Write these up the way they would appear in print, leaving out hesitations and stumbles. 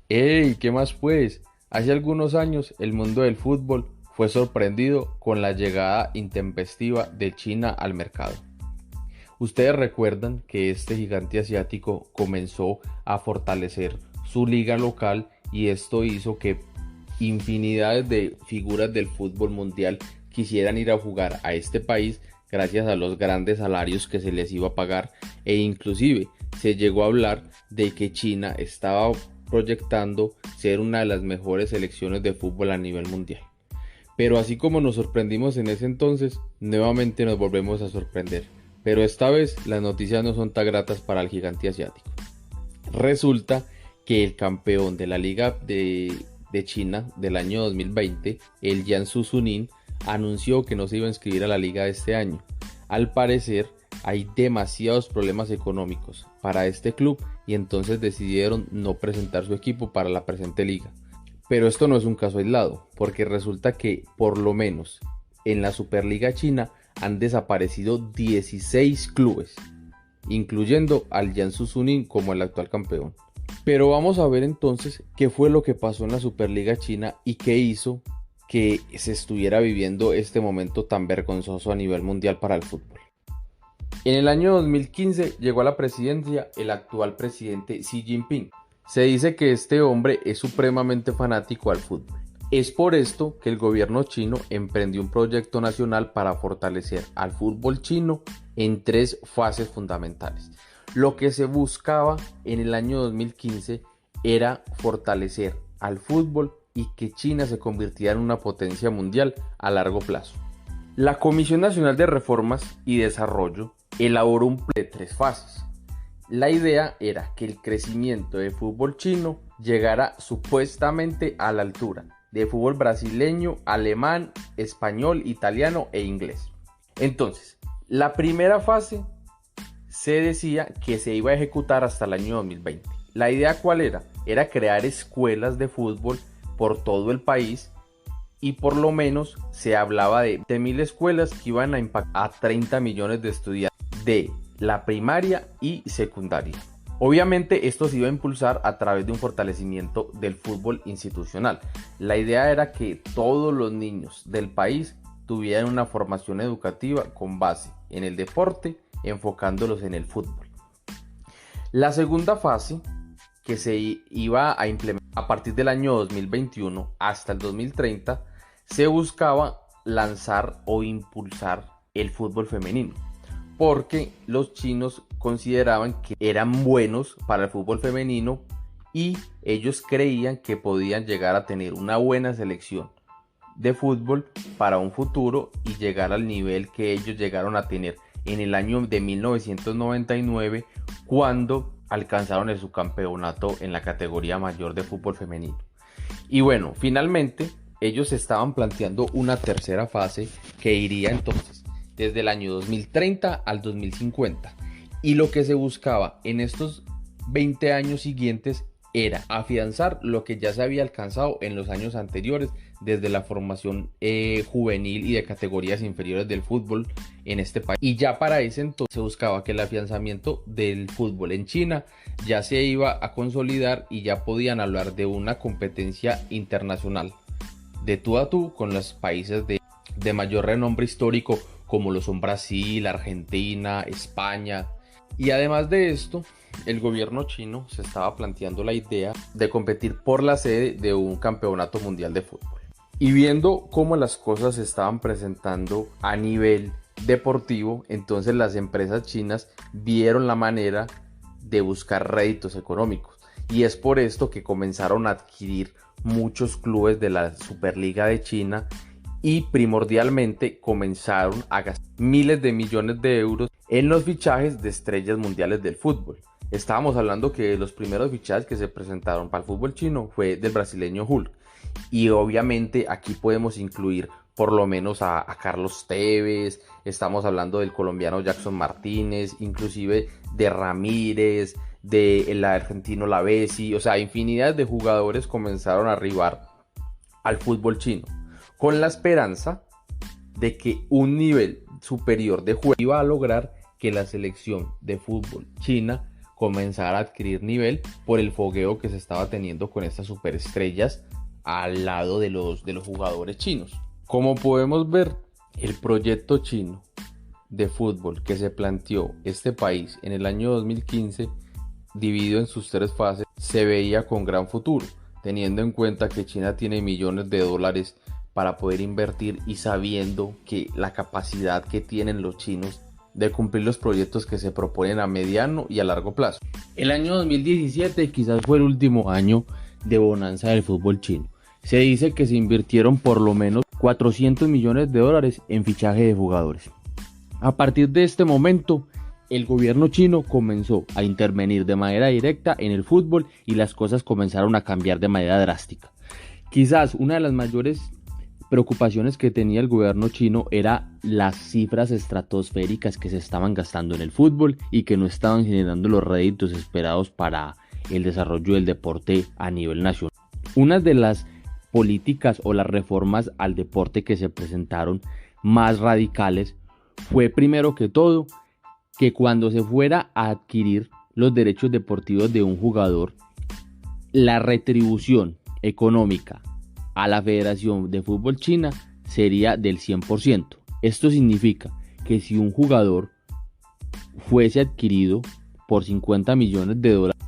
¡Ey! ¿Qué más pues? Hace algunos años el mundo del fútbol fue sorprendido con la llegada intempestiva de China al mercado. Ustedes recuerdan que este gigante asiático comenzó a fortalecer su liga local y esto hizo que infinidades de figuras del fútbol mundial quisieran ir a jugar a este país gracias a los grandes salarios que se les iba a pagar e inclusive se llegó a hablar de que China estaba proyectando ser una de las mejores selecciones de fútbol a nivel mundial. Pero así como nos sorprendimos en ese entonces, nuevamente nos volvemos a sorprender. Pero esta vez las noticias no son tan gratas para el gigante asiático. Resulta que el campeón de la Liga de China del año 2020, el Jiangsu Suning, anunció que no se iba a inscribir a la liga de este año. Al parecer hay demasiados problemas económicos para este club y entonces decidieron no presentar su equipo para la presente liga. Pero esto no es un caso aislado, porque resulta que por lo menos en la Superliga China han desaparecido 16 clubes, incluyendo al Jiangsu Suning como el actual campeón. Pero vamos a ver entonces qué fue lo que pasó en la Superliga China y qué hizo que se estuviera viviendo este momento tan vergonzoso a nivel mundial para el fútbol. En el año 2015 llegó a la presidencia el actual presidente Xi Jinping. Se dice que este hombre es supremamente fanático al fútbol. Es por esto que el gobierno chino emprendió un proyecto nacional para fortalecer al fútbol chino en tres fases fundamentales. Lo que se buscaba en el año 2015 era fortalecer al fútbol y que China se convirtiera en una potencia mundial a largo plazo. La Comisión Nacional de Reformas y Desarrollo elaboró un plan de tres fases. La idea era que el crecimiento del fútbol chino llegara supuestamente a la altura de fútbol brasileño, alemán, español, italiano e inglés. Entonces, la primera fase se decía que se iba a ejecutar hasta el año 2020. ¿La idea cuál era? Era crear escuelas de fútbol por todo el país y por lo menos se hablaba de 1000 escuelas que iban a impactar a 30 millones de estudiantes de la primaria y secundaria. Obviamente esto se iba a impulsar a través de un fortalecimiento del fútbol institucional. La idea era que todos los niños del país tuvieran una formación educativa con base en el deporte, enfocándolos en el fútbol. La segunda fase, que se iba a implementar a partir del año 2021 hasta el 2030, se buscaba lanzar o impulsar el fútbol femenino, porque los chinos consideraban que eran buenos para el fútbol femenino y ellos creían que podían llegar a tener una buena selección de fútbol para un futuro y llegar al nivel que ellos llegaron a tener en el año de 1999 cuando alcanzaron el subcampeonato en la categoría mayor de fútbol femenino. Y bueno, finalmente ellos estaban planteando una tercera fase que iría entonces desde el año 2030 al 2050. Y lo que se buscaba en estos 20 años siguientes era afianzar lo que ya se había alcanzado en los años anteriores desde la formación juvenil y de categorías inferiores del fútbol en este país. Y ya para ese entonces se buscaba que el afianzamiento del fútbol en China ya se iba a consolidar y ya podían hablar de una competencia internacional de tú a tú con los países de mayor renombre histórico como lo son Brasil, Argentina, España. Y además de esto, el gobierno chino se estaba planteando la idea de competir por la sede de un campeonato mundial de fútbol. Y viendo cómo las cosas se estaban presentando a nivel deportivo, entonces las empresas chinas vieron la manera de buscar réditos económicos. Y es por esto que comenzaron a adquirir muchos clubes de la Superliga de China y primordialmente comenzaron a gastar miles de millones de euros en los fichajes de estrellas mundiales del fútbol. Estábamos hablando que los primeros fichajes que se presentaron para el fútbol chino fue del brasileño Hulk. Y obviamente aquí podemos incluir por lo menos a Carlos Tevez, estamos hablando del colombiano Jackson Martínez, inclusive de Ramírez, del argentino Lavezzi, o sea, infinidad de jugadores comenzaron a arribar al fútbol chino, con la esperanza de que un nivel superior de juego iba a lograr que la selección de fútbol china comenzara a adquirir nivel por el fogueo que se estaba teniendo con estas superestrellas al lado de los jugadores chinos. Como podemos ver, el proyecto chino de fútbol que se planteó este país en el año 2015, dividido en sus 3 fases, se veía con gran futuro, teniendo en cuenta que China tiene millones de dólares para poder invertir y sabiendo que la capacidad que tienen los chinos de cumplir los proyectos que se proponen a mediano y a largo plazo. El año 2017 quizás fue el último año de bonanza del fútbol chino. Se dice que se invirtieron por lo menos 400 millones de dólares en fichaje de jugadores. A partir de este momento, el gobierno chino comenzó a intervenir de manera directa en el fútbol y las cosas comenzaron a cambiar de manera drástica. Quizás una de las mayores preocupaciones que tenía el gobierno chino era las cifras estratosféricas que se estaban gastando en el fútbol y que no estaban generando los réditos esperados para el desarrollo del deporte a nivel nacional. Una de las políticas o las reformas al deporte que se presentaron más radicales fue, primero que todo, que cuando se fuera a adquirir los derechos deportivos de un jugador, la retribución económica a la Federación de Fútbol China sería del 100%. Esto significa que si un jugador fuese adquirido por 50 millones de dólares,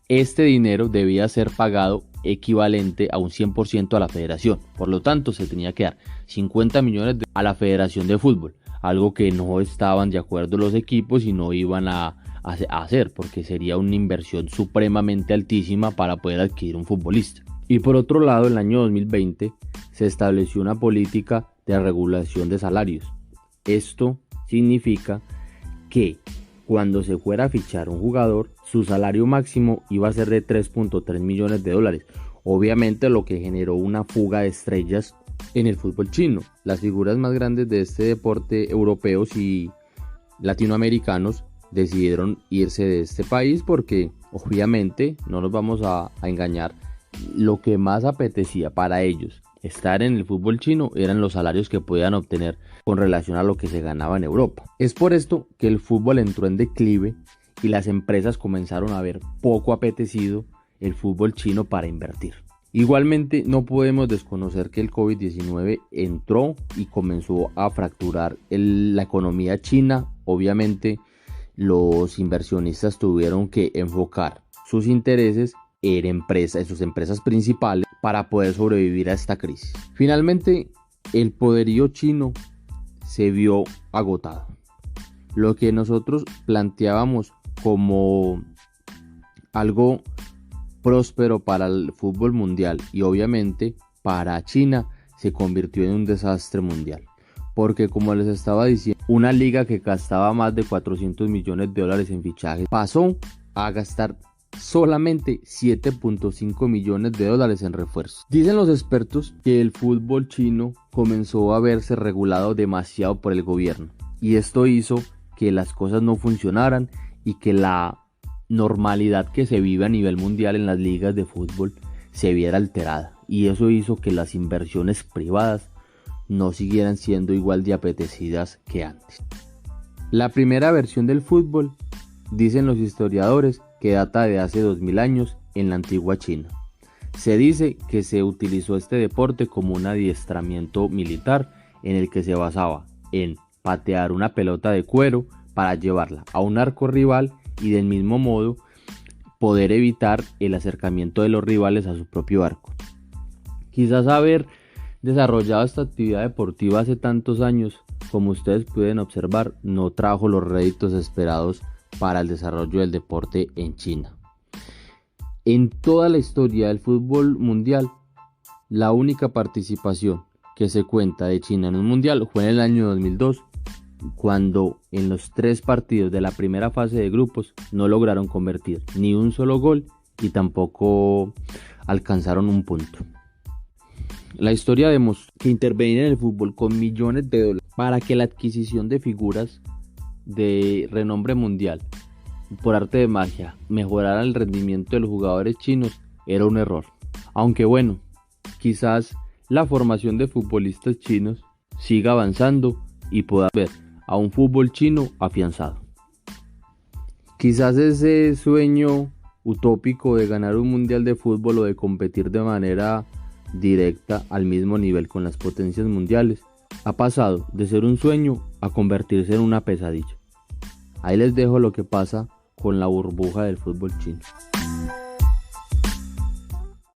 este dinero debía ser pagado equivalente a un 100% a la federación. Por lo tanto, se tenía que dar 50 millones a la Federación de Fútbol, algo que no estaban de acuerdo los equipos y no iban a hacer, porque sería una inversión supremamente altísima para poder adquirir un futbolista. Y por otro lado, en el año 2020 se estableció una política de regulación de salarios. Esto significa que cuando se fuera a fichar un jugador, su salario máximo iba a ser de 3.3 millones de dólares. Obviamente, lo que generó una fuga de estrellas en el fútbol chino. Las figuras más grandes de este deporte, europeos y latinoamericanos, decidieron irse de este país porque, obviamente, no nos vamos a engañar, lo que más apetecía para ellos estar en el fútbol chino eran los salarios que podían obtener con relación a lo que se ganaba en Europa. Es por esto que el fútbol entró en declive y las empresas comenzaron a ver poco apetecido el fútbol chino para invertir. Igualmente, no podemos desconocer que el COVID-19 entró y comenzó a fracturar la economía china. Obviamente, los inversionistas tuvieron que enfocar sus intereses en sus empresas principales para poder sobrevivir a esta crisis. Finalmente, el poderío chino se vio agotado. Lo que nosotros planteábamos como algo próspero para el fútbol mundial y obviamente para China se convirtió en un desastre mundial. Porque, como les estaba diciendo, una liga que gastaba más de 400 millones de dólares en fichajes pasó a gastar solamente 7.5 millones de dólares en refuerzos. Dicen los expertos que el fútbol chino comenzó a verse regulado demasiado por el gobierno y esto hizo que las cosas no funcionaran y que la normalidad que se vive a nivel mundial en las ligas de fútbol se viera alterada, y eso hizo que las inversiones privadas no siguieran siendo igual de apetecidas que antes. La primera versión del fútbol, dicen los historiadores, que data de hace 2000 años en la antigua China. Se dice que se utilizó este deporte como un adiestramiento militar en el que se basaba en patear una pelota de cuero para llevarla a un arco rival y del mismo modo poder evitar el acercamiento de los rivales a su propio arco. Quizás haber desarrollado esta actividad deportiva hace tantos años, como ustedes pueden observar, no trajo los réditos esperados para el desarrollo del deporte en China. En toda la historia del fútbol mundial, la única participación que se cuenta de China en un mundial fue en el año 2002, cuando en los 3 partidos de la primera fase de grupos no lograron convertir ni un solo gol y tampoco alcanzaron un punto. La historia demostró que intervenir en el fútbol con millones de dólares para que la adquisición de figuras de renombre mundial por arte de magia mejorara el rendimiento de los jugadores chinos era un error. Aunque bueno, quizás la formación de futbolistas chinos siga avanzando y pueda ver a un fútbol chino afianzado. Quizás ese sueño utópico de ganar un mundial de fútbol o de competir de manera directa al mismo nivel con las potencias mundiales ha pasado de ser un sueño a convertirse en una pesadilla. Ahí les dejo lo que pasa con la burbuja del fútbol chino.